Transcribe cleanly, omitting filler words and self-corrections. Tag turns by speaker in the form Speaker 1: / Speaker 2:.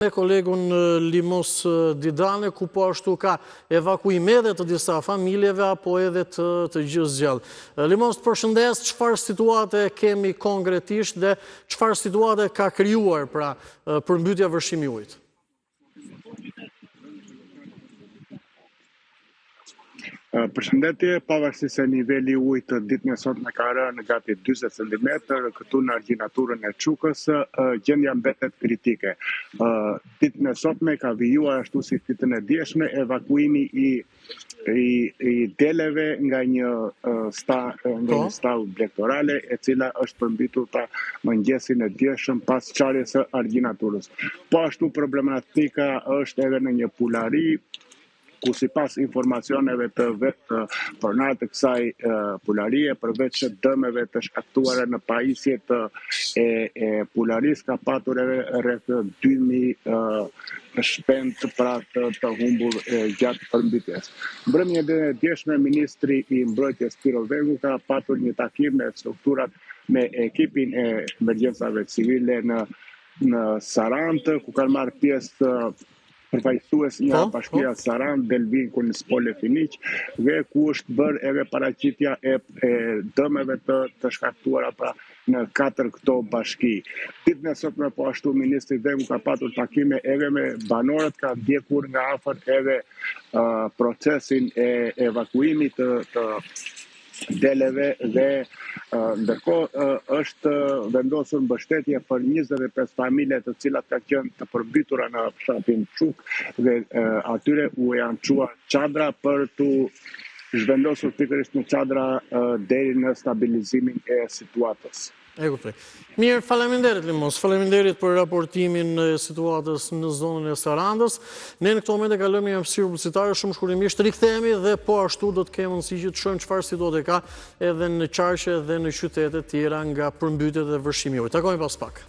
Speaker 1: Me kolegun Limos Didane, ku po ashtu ka evakuim edhe të disa familjeve, apo edhe të gjithë zgjallë. Limos, të përshëndes, çfarë situate kemi konkretisht dhe çfarë situate ka krijuar pra përmbytja vërshimi i ujit?
Speaker 2: Përshëndetje, pavarësisht se niveli i ujit ditën e sotme ka rënë gati 40 cm këtu në argjinaturën e Çukës, gjendja mbetet kritike. Ditën e sotme ka vijuar ashtu si ditën e dieshme evakuimi i deleve nga një stau blektorale, e cila është përmbytur ta mëngjesin e dieshëm pas çarjes së argjinaturës. Po ashtu problematika është edhe në një pulari, ku sipas informacioneve të vetë pronarët të kësaj pularie, përveç dëmeve të shkaktuara në pajisjet e pularisë, ka patur edhe rreth 2000 shpend pra të humbur gjatë përmbytjes. Mbrëmjen e djeshme, ministri i mbrojtjes Piro Vegu ka patur një takim me strukturat me ekipin e emergjencave civile në Sarandë, ku kanë marrë pjesë përfaqësues nga bashkia Sarandë, Delvin Kunispole Finiq, dhe ku është bërë edhe paraqitja e dëmeve të shkaktuara pra në 4 këto bashki. Ditën e sotme po ashtu ministri Vegu ka patur takime edhe me banorët, ka ndjekur nga afër edhe procesin e evakuimit të deleve dhe ndërkohë është vendosur mbështetje për 25 familje të cilat kanë qenë të përmbytura në fshatin Çukë dhe atyre u janë çuar çadra për tu zhvendosur pikërisht në çadra deri në stabilizimin e situatës.
Speaker 1: E kuptoj. Mirë, faleminderit Limos, faleminderit për raportimin e situatës në zonën e Sarandës. Ne në këto momente kalojmë një hapësirë publicitare shumë shkurtimisht, rikthehemi dhe po ashtu do të kemi mundësi që të shohim çfarë situate ka edhe në Qarqe dhe në qytete tjera nga përmbytjet dhe vërshimi i ujit. Takojmë pas pak.